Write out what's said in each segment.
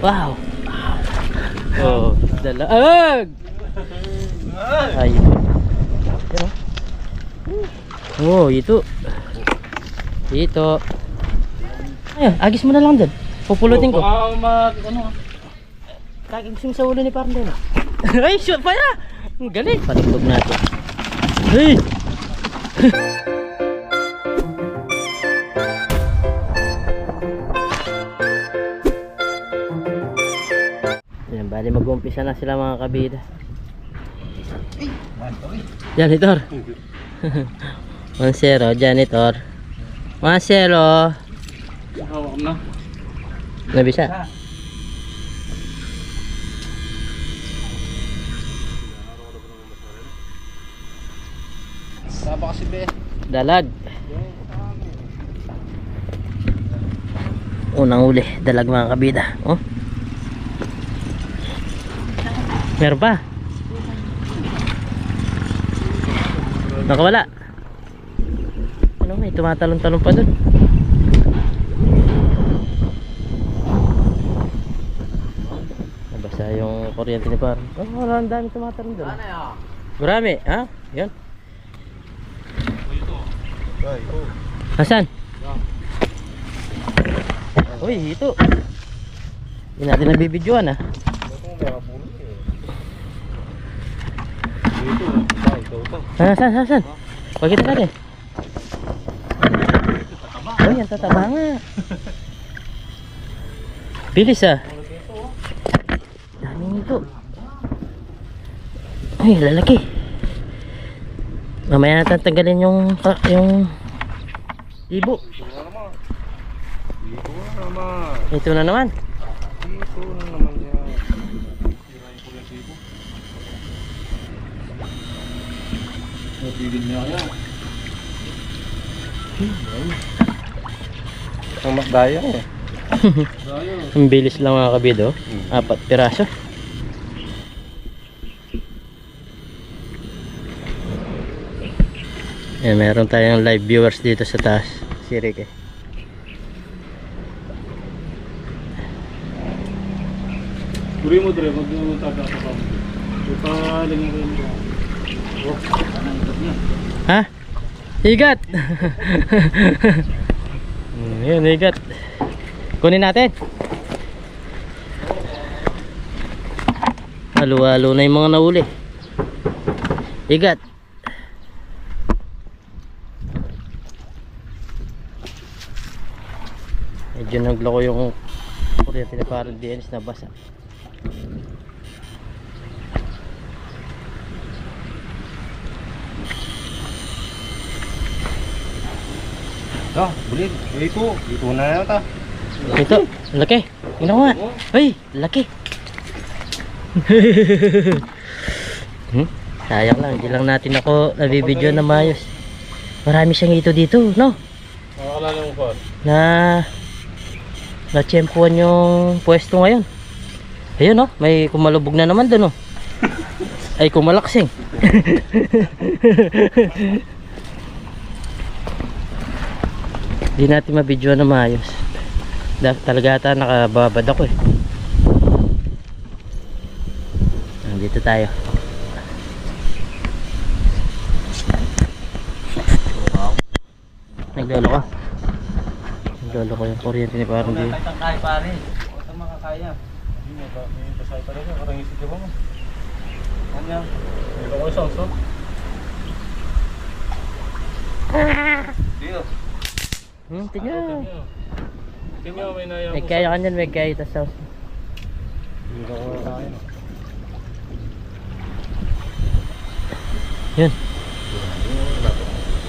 Wow. Oh, dalag. Ayun. Yan oh. Oh, ito. Ito. Ayun, agis mo na lang dyan. Pupulutin ko. Kagigising sa ulo ni Parang din. Ay, shoot pa ya. Ang galing. Patugtog natin. Hey! Yan, bali mag-umpisa na sila mga kabida. Janitor. 1-0, janitor. 1-0. Hawak na. Nabisa. Saba kasi be. Dalag. Unang uli, dalag mga kabida. Oh. Meron pa. Nakawala. Ano may tumatalon-talon pa dun. Nabasa yung kuryente ni Par. Oh, wala, ang dami tumatalon dun. Marami, ha? Yan. Hasan? Uy, ito. Hindi natin nabibidyoan, ha? Hasan? Pakita natin. Oh, yan tataba nga. Bilis, ah. Daming ito. Ay, lalaki. Mamaya natin tanggalin yung ibo. Ito na naman. Nabigil niya kaya. Ang makdaya eh. Ang bilis lang mga kabido. 4 piraso. Ayan, meron tayong live viewers dito sa taas. Si Rick eh. Puri mo dre, mag-taga ka pa mo. Ipalagyan ko yun. Ha? Higat! Ayan, higat. Kunin natin. Halo-halo na yung mga nahuli. Higat. Medyo nagloko yung kuryente na parang DNS na basa. Bulit. Ito na yata. Ito, laki. Tingnan ko nga. Ay, laki. Sayang lang, hindi lang natin ako nabibidyo na maayos. Marami siyang ito dito, no? Nakakalala mo pa. Na-tsempuan yung pwesto ngayon. Ayun, no? May kumalubog na naman doon, no? Ay, kumalaksing. Hindi natin mabidyo na maayos. Talaga ata nakababad ako eh. Nandito tayo. Naglolo ka. Naglolo ko yung kuryente ni parang din. Kaya pare. Huwag kang makakaya. Hindi mo ba? May pasay pa rin. Karang isip ka ba mo? Kanya. May ko isang so. Dito. Tingnan. Tingnan may naya. May kaya ka nyan, may kaya ito sauce. Hindi ko kaya. Yun.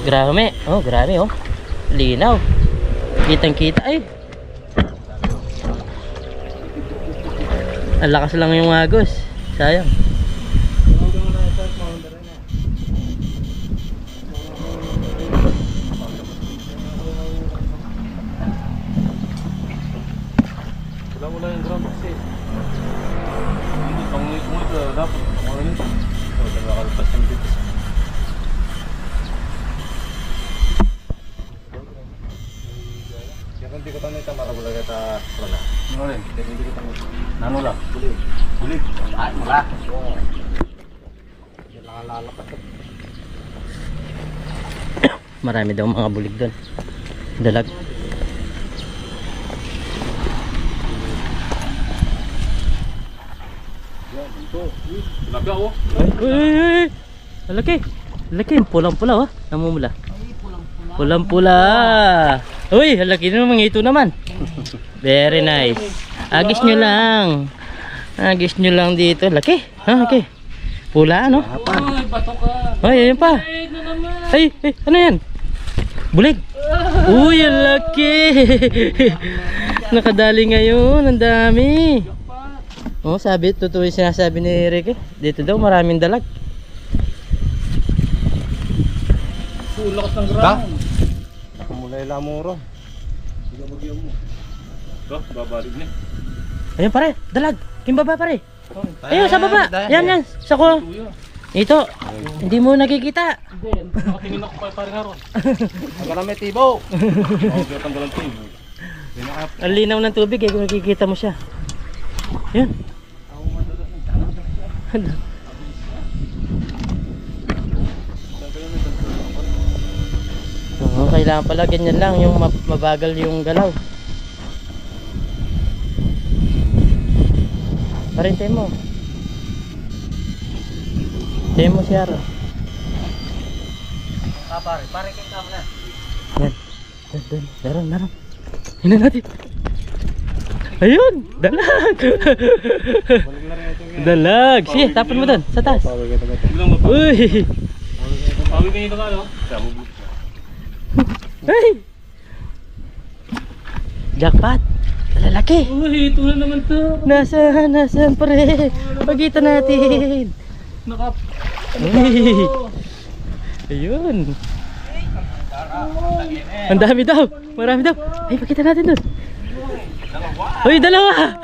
Grabe. Oh, grabe oh. Linaw. Kitang-kita ay. Ang lakas lang yung agos. Sayang. Wala yung drum kasi. Hindi pang-ulit dapat. Pang-ulit. Nagkakalpas yung dito. Hindi ko tanong ito, marabula kita wala. Hindi ko tanong. Nanula. Bulig. Bulig. Lahat mula. Yan lang ang lalapat. Marami daw mga bulig doon. Dalag. Laga oh. Uy! Malaki. Malaki. Pulang-pula oh. Namumula. Pulang-pula. Uy, halaki na naman. Ito naman. Very nice. Agis nyo lang. Agis nyo lang dito. Laki. Ha, laki. Pula ano? Ay, bato ka. Ay, ayun pa. Ay, ano yan? Bulig. Uy, ang laki. Nakadali ngayon. Ang dami. Oh, sabi, totoo yung sinasabi ni Ricky. Dito daw maraming dalag. Sulak ng Da? ground. Kumulay lamuro. Sige, bagyo mo. Babalik na. Ayun pare, dalag. Kimbaba pare. Ayun sa baba. Yan. Sako. Tuyo. Ito. Hindi mo nakikita. Hindi, nakatingin ako pa pare nga ron. Ang galang may tibo. Oh, kaya tanggalan ting. Ang linaw ng tubig eh kung nakikita mo siya. Yan. Oo, kailangan pala ganyan lang yung mabagal yung galaw. Parintay mo. Tayo mo siya ro. Pare kayo kamo na. Yan. Doon. Daron. Hinan natin. Ayun! Dalag! Balik na rin ito nga. Dalag! Sige, tapon mo doon, sa taas. Pawag ito nga. Bilang mapawag. Uy! Pawag kayo ito nga, no? Kaya mo. Ay! Jackpot! Lalaki! Uy, ito na naman to. Nasaan pare? Pagkita natin! Nakap. Uy! Ayun! Ang dami daw! Marami daw! Ay, pagkita natin doon! Uy, dalawa!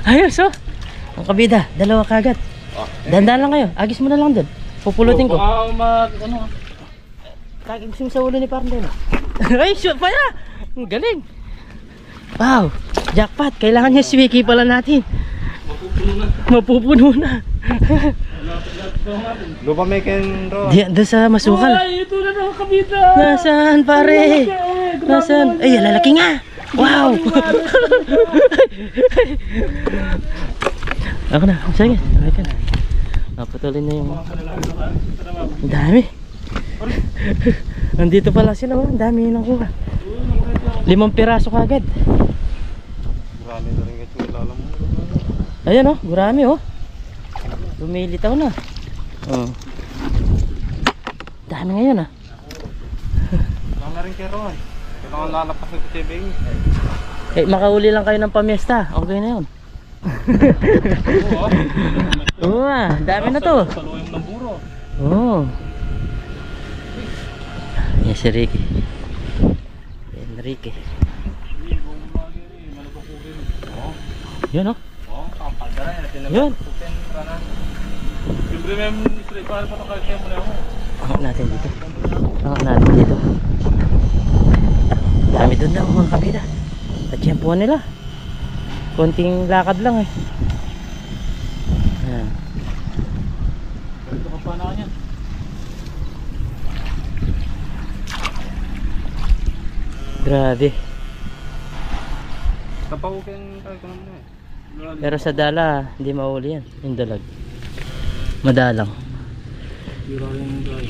Ayos oh! Ang kabida, dalawa kagad. Dandan lang kayo, agis mo na lang doon. Pupulutin ko. Baka ano? Kagis mo sa ulo ni Parden. Ay, shoot pa ya! Ang galing! Wow! Jackpot! Kailangan niya swiki pala natin. Mapupuno na. Lupa may ken ro. Doon sa masukal. Ay, ito na naman kabita. Nasaan pare? Nasaan? Ay, lalaki nga! Wow! Ako na, sige. Halika na. Naputulin na yung... Ang dami. Nandito pala sila, oh. Ang dami yung nakuha. 5 piraso kagad. Marami na rin kasi ilalam mo. Ayan oh, gurami oh. Lumilitaw na. Oh. Dami ngayon ah. Lang na rin kay Ron. Kailangan lalapas ng kutibing. Eh, makauli lang kayo ng pamiesta. Okay na yun. Oo ah, dami na to. Saluhin ng buro. Oo. Yan si Ricky. Enrique. Yun oh. Yun. Siyempre may straight para pa kaya mo na ako. Angat natin dito. Angat natin dito. Dami doon na mga kabida. At yan po nila. Konting lakad lang eh. Yan. Ito ka pa na kanya. Grabe. Tapahukin tayo ko naman eh. Pero sa dala, hindi mauli yan. Yung dalag. Madalang. Bira yung guy.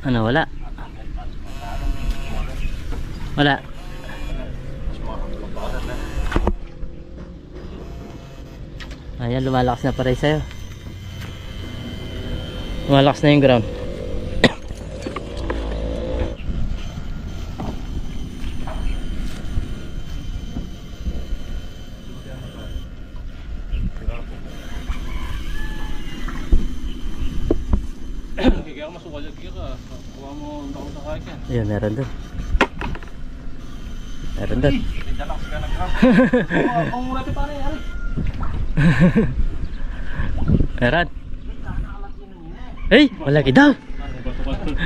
Ano, wala? Wala. Ayan, lumalakas na pare sa'yo. Lumalakas na yung ground. Kaya ka masukal yung kaya ka. Kuha mo ang taong sa kaya yan. Ayan, meron doon. Meron doon. Dalakas ka ng grab. Ang mura ito pare, ari. Meron. Ay, malaki daw.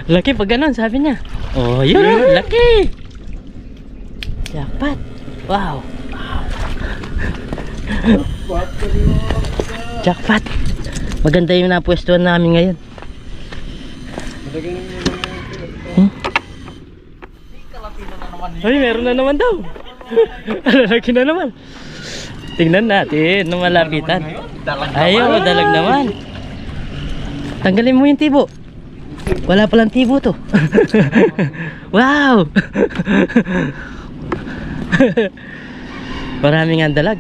Laki pag ganun, sabi niya. Oh, yun, laki. Jackpot. Wow. Jackpot. Maganda yung napwestuhan namin ngayon. Ay, meron na naman daw. Lalaki na naman. Tingnan natin nung malapitan. Ayaw, dalag naman. Tanggalin mo yung tibo. Wala palang tibo to. Wow. Maraming ang dalag.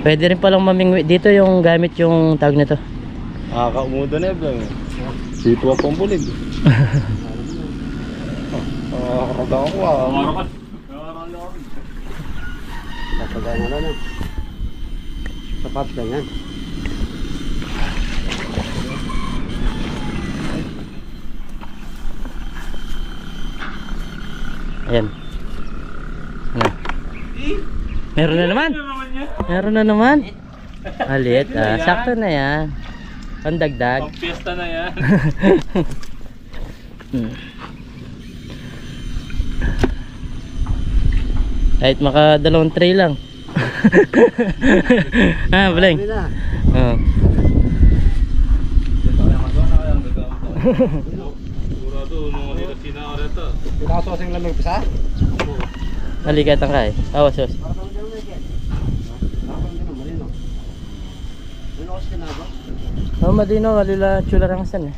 Pwede rin palang mamingwi dito yung gamit yung tawag nito. Kaumudo na yun. Dito ako ang bulig. Nakakata ako Napagana na na. Sapat ka yan. Ayan. Ano? Meron na naman. Meron na naman. Alit. Sakto na yan. Pandagdag. Pang-fiesta na yan. Kahit maka 2 tray lang. Baleng. Oo. Sigurado, nung hirap sinakareta. Pinakasosing lamig pa sa? Naligatan ka eh. Awas, awas. Oh, madino, walila chula rangasan eh.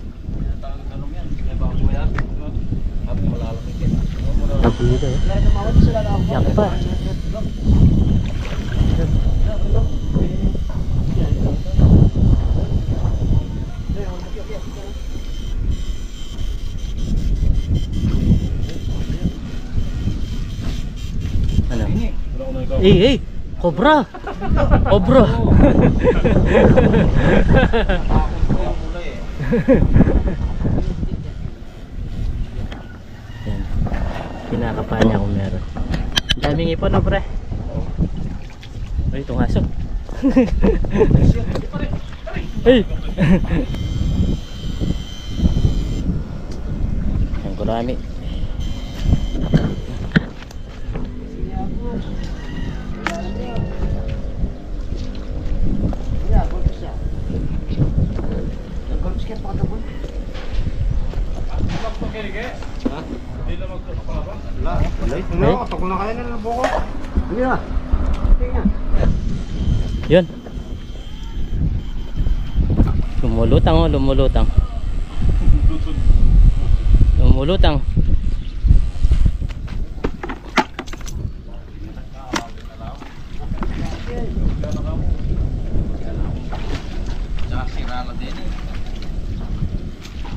Tapos dito eh. Jackpot. Ano? Eh, cobra. Cobra. Yan. Kinakapa niya kung meron. Daming ipon no, pre. Ay, itong aso. Ay. Ang kurami. Wala, takol na kaya na ng buko. Yun. Lumulutang oh, lumulutang. Lumulutang.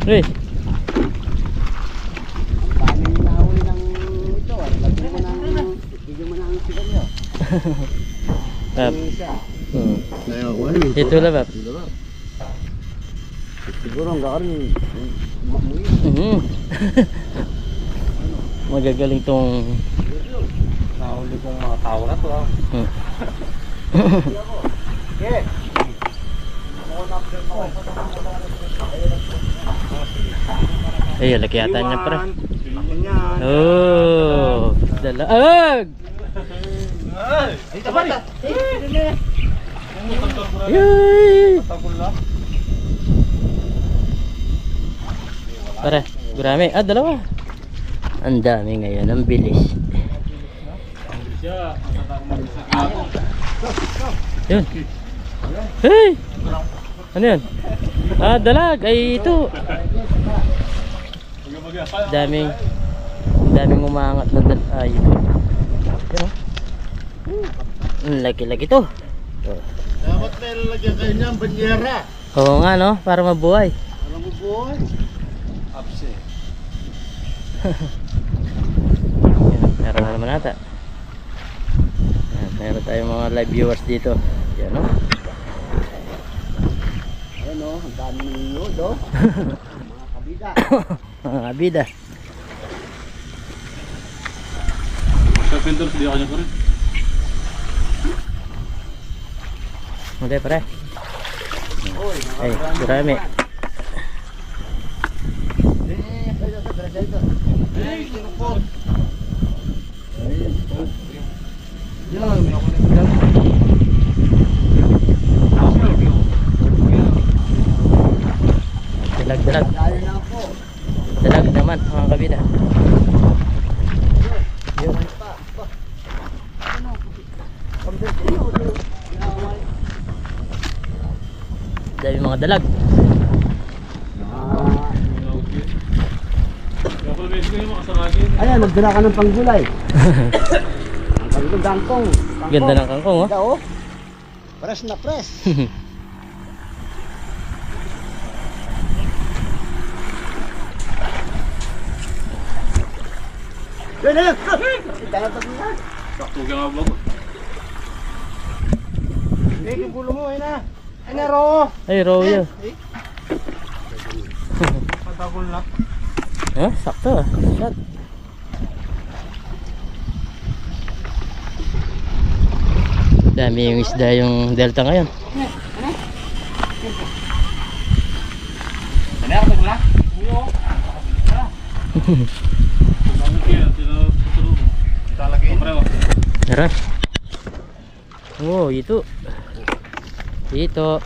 Hey. Bab. Itu lah bab. Siguro ang gakarin. Magagaling tong Nahuli kong mga tao na to. Ay, laki yata niya pre. Yan. Oh, dalag. Ay, tabata. Yay! Takol na. Pare, gurami. Dalawa. Ang dami ngayon, ang bilis. Yun. Hey! Ano yun? Dalag. Ay, ito. Daming umangat na dalag. Ay, ito. Yun, ang laki-laki to. Dapat na ilalagyan kayo niyan, banyera. Oo nga no, para mabuhay. Alam mo boy? Apse. Meron na naman ata. Meron tayong mga live viewers dito. Yan no. Ayan o, ang dami ng inyo do. Mga kabida. Mga kabida. Sa pintor, hindi ako niya ko rin. Hindi pare. Ay, marami. Dami mga dalag. Ayan, nagdala ka ng panggulay. Ang kangkong. Ganda ng kangkong, oh. Oh. Press na press. Yan na yan. Sakto ka nga bago. Hey, yung gulo mo, ayun na. Ayun na, Ro. Ay, royo. Patagol na. Ah, sakto ah. Shot. Dami yung isda yung delta ngayon. Ano ako tagol na? Talagay. Tara. Oh, ito. Ito.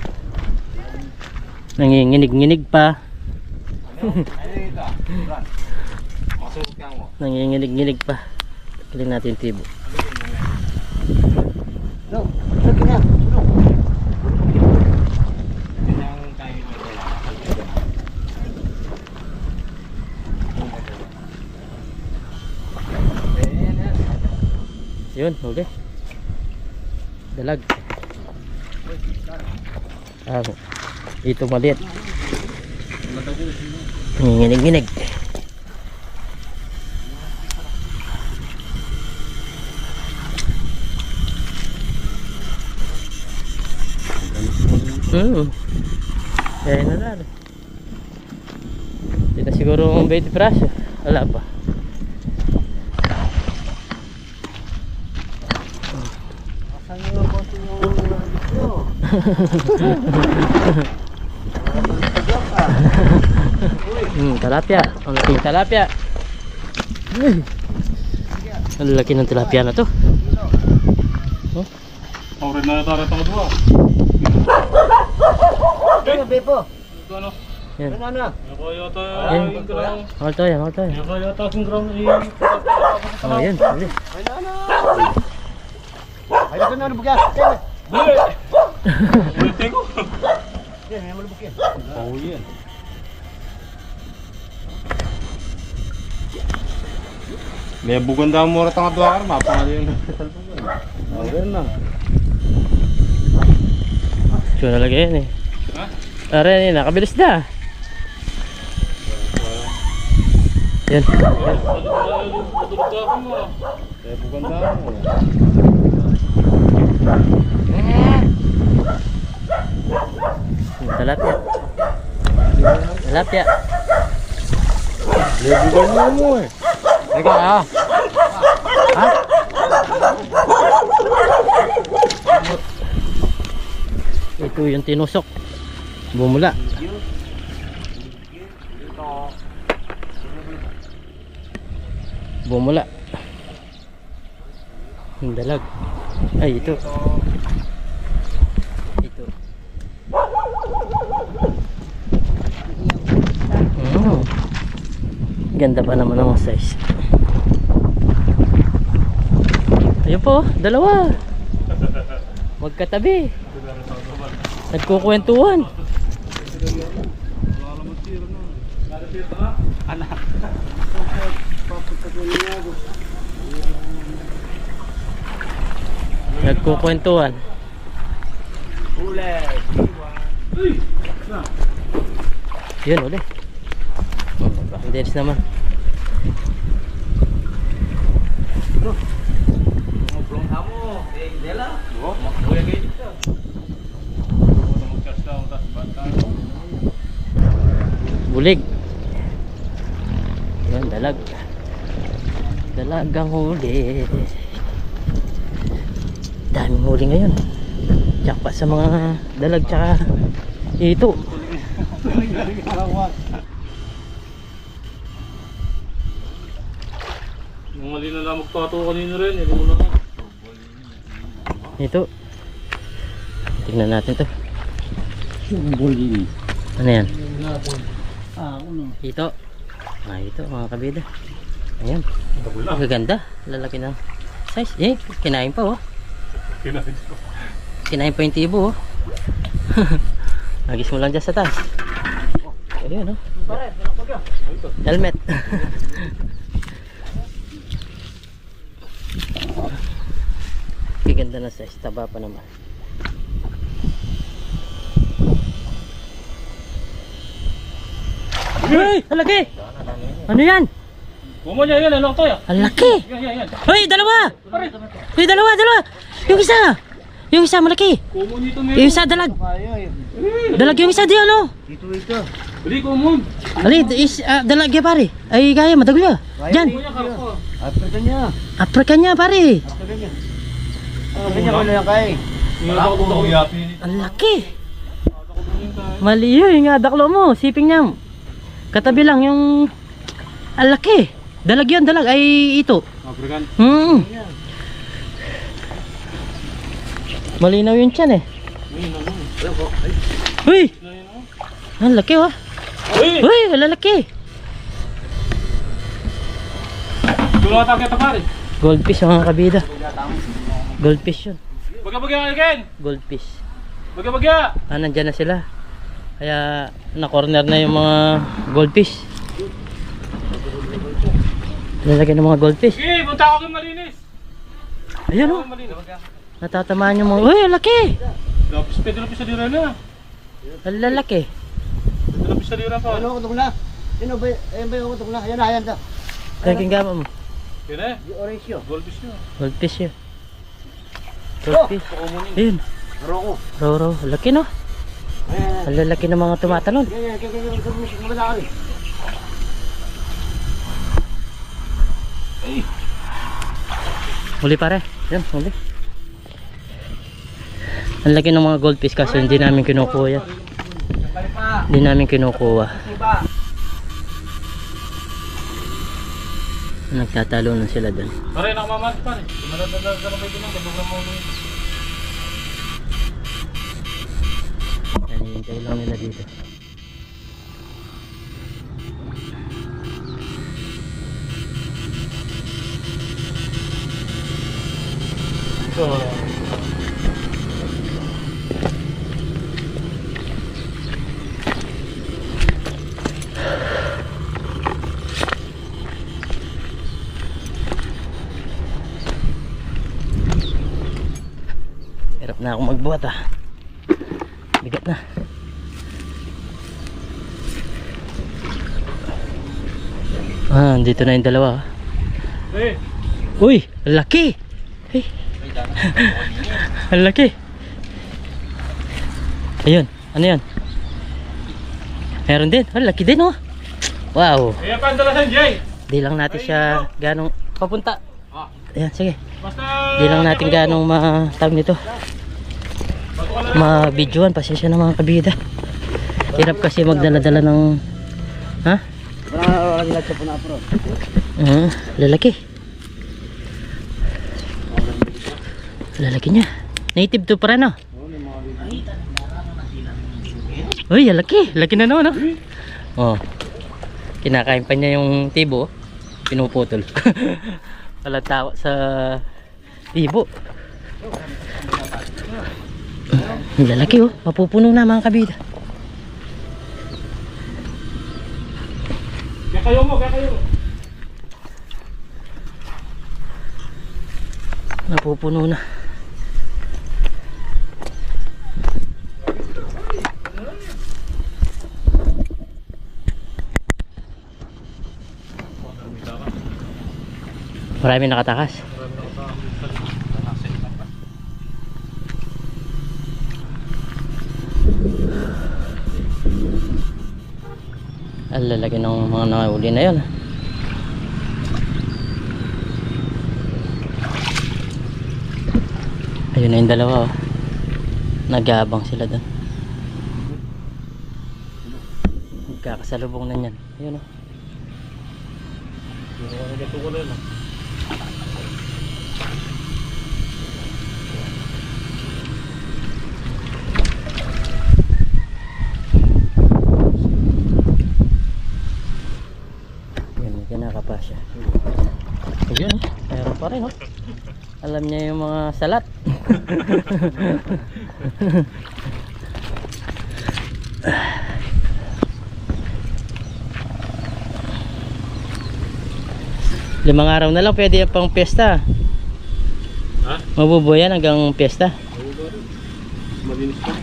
Nanginginig-nginig pa. Masuk yang mo. Nanginginig-nginig pa. Kilin natin tibo. No, lagi na. Sulong. Yang kain mo wala. Yun, huli. Dalag. Ah, ito maliit. Nanginginig-nginig. Kaya na lang. Hindi na siguro 20 praso. Wala pa. Asan yung boto yung video? Tilapia. Ang laking tilapia. Ang laki ng tilapia na to. Orin na ito rin dua. Ano, Bepo? Ito ano? Yan. Ano, ano? Ako yata Yan. yung ground. Mahal to yan, mahal to yan. Ako yata yung ground. Oh, yan. Huli. Ano, ano? Ayun, ano, ano, bugas? Dali! Ulitin ko. Yan, may malubok yan. Oh, yan. May buganda mo rin ang adwa ka, mapangali yun. Oh, yan na. Ito nalagay yan eh. Ha? Ara yan, nakabilis na. Yan. Matulog ka ako mo. May buganda mo. Tilapia. Tilapia. May buganda mo eh. Teka ah. Ha? Ito yung tinusok. Bumula. Bumula. Yung dalag. Ay, ito. Ito. Ganda pa naman ang size. Ayun po, dalawa. Magkatabi. Nagkukwentuhan. Nagkukwentuhan. Yun ulit. Ang dense naman. Bulig. Yan, dalag. Dalagang huli. Daming huli ngayon. Jackpot sa mga dalag tsaka ito. Yung mali na lang magpato kanina rin, hindi mo na nga. Ito. Tingnan natin to. Ano yan? Ito. Ah, ito mga kabida. Ayan. Ang gaganda. Lalaki ng size. Eh, kinain pa oh. Kinain pa yung tibo oh. Agis mo lang dyan sa taas. Ayun, no? Helmet. Ganda na size, taba pa naman. Hey, ang laki! Ano yan? Kumo niya yan, ano to ya? Ang laki! Yan. Hoy, dalawa! Hoy, dalawa! Yung isa malaki. Kumo nito Yung isa dalag. Dalag yung isa di ano? Ito. Bili kumo. Ali, dalag ya pare. Ay kaya madagol ya. Diyan. African niya. African niya pare. African niya ko lang kay. Ang laki. Mali yun, yung daklo mo, siping niya. Katabi lang yung ang laki. Dalag yun, dalag ay ito. African. Malinaw yun tiyan eh. Uy! Ang laki oh. Uy, ang lalaki. Dulu ata kita pare. Goldfish mga kabida. Goldfish yun. Baga again. Goldfish. Baga. Nandyan na sila. Kaya na-corner na yung mga goldfish. Lalagyan ng mga goldfish. Sige, punta ako kay Marinis. Ayun oh. Natatamaan yung mga... Uy, ang laki! Pwede lapis sa dira na. Ang lalaki. Pwede lapis sa dira pa. Ano ko tong na? Ano ba? Ayun ba yung tong na? Yan to. Kaya gama mo. Kaya na. Yung orange yun. Goldfish nyo. Goldfish yun. Goldfish. Ayun. Roko. Roro. Laki no? Ayan. Ang lalaki ng mga tumatalon. Yan. Mabasa ka rin. Huli pare. Yan, huli. Ang laki ng mga goldfish kasi hindi namin kinukuha yan. Hindi namin kinukuha. Nagtatalo na sila dun. Pare, nakamamat pare. Maladala ka na ba yun? Kadugran mo mo. Yan, hintay lang nila dito. Hirap na ako magbuhat ah. Bigat na. Dito na yung dalawa. Eh, Uy, ang laki. Hey. Ang laki. Ayun, ano yan? Meron din, ang laki din oh. Wow. ayan pa ang dalasan, Jay. Di lang natin siya ganong papunta. Ayan, sige. Basta... Di lang natin ganong matawag nito. Ma-videoan, pasensya na mga kabida. Hirap kasi magdala-dala ng... Ha? Wala nila sa punapro. Lalaki. Lalaki niya. Native to para no? Uy, lalaki. Laki na no? Oh. Kinakain pa niya yung tibo. Pinuputol. Walang tawa sa tibo. Lalaki oh. Mapupuno na mga kabida. Kaya kayo mo. Napupuno na. Marami nakatakas. Ang lalaki ng mga nakahuli na yun. Ayun na yung dalawa oh. Nag-aabang sila doon. Magkakasalubong na yan. Ayun oh. Yan, kinakapa siya. Ayun oh. Meron pa rin oh. Alam niya yung mga salat. Limang araw na lang pwede yan pang piyesta. Ha? Mabubuhay yan hanggang piyesta. Malinis pa.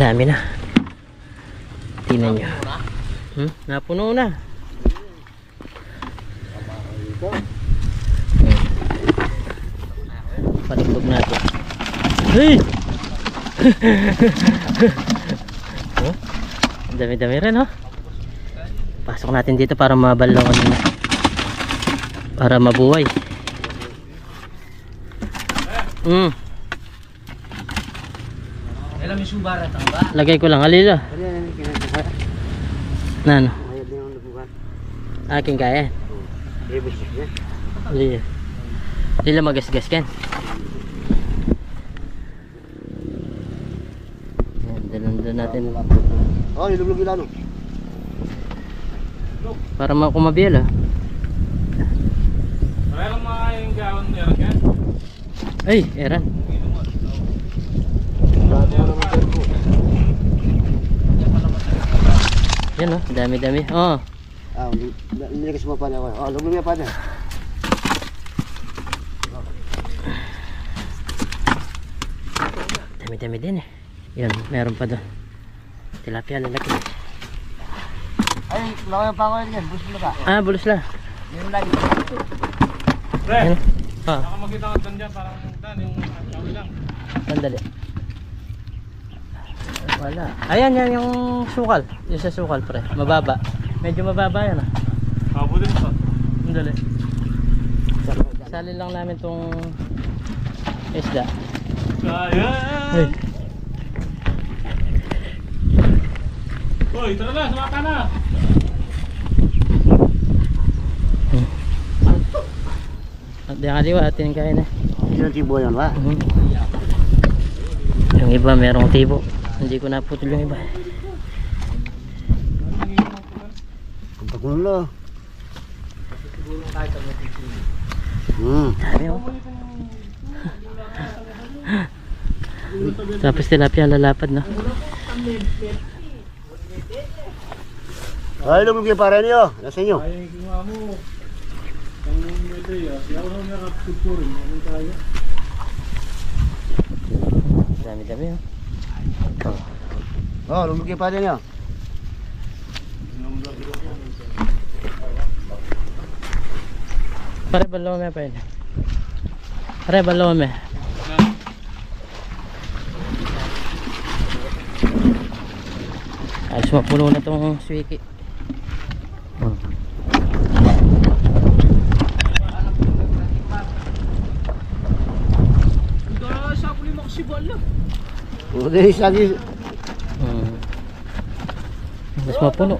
Dami na. Tingnan nyo. Napuno na. Palugbog natin. Hey! Oh, ang dami-dami rin, oh. Pasok natin dito para mabalaw kanina. Para mabuhay. Alam yung subara ito ba? Lagay ko lang alila. Ano yan yung kinagawa? Na ano? Ayaw din yung nabukan. Aking kaya. Ibig siya. Alila. Alila magasgas kan. Yan, dalan natin. Oh, ilulog ilan. Para makumabiel, ah. Mayroon mga yung gawin meron yan. Ay, eran. Yan, oh. Dami-dami. Oh. Ah, nilikas mo pa niya ako. Oh, lulog niya pa niya. Dami-dami din, eh. Yan, meron pa doon. Tilapia, lalaki. Ay, laway pa ako yan. Bus mo ka. Ah, bulos lang. Meron lagi. Pre, Yan. Ah, baka makita ko dyan parang dan yung kawin lang. sandali. Wala. Ayan, yan yung sukal. Yung sa sukal, pre. Mababa. Medyo mababa yan, ah. Kabutin mo to. Sandali. Salin lang namin tong isda. Hey. Ayan! Uy, tara na, sumaka na! At di kaliwa, atin kain na. Sino tibo yan ba? Yung iba merong tibo. Hindi ko naputol yung iba. Pagpakulo. Dami, oh. Tapos tilapia lalapad, no? Ay, lulog niya para niyo. Nasa inyo. Ay, kung mo. Kung may tayo, siya ako na nakapagpurin. Anong kaya? Dami-dami, oh. Oh, lulog niya para niyo. Pare balome pa yun. Pare balome. Ayos mapuno na tong swiki. Udah lagi. Mas mapuno.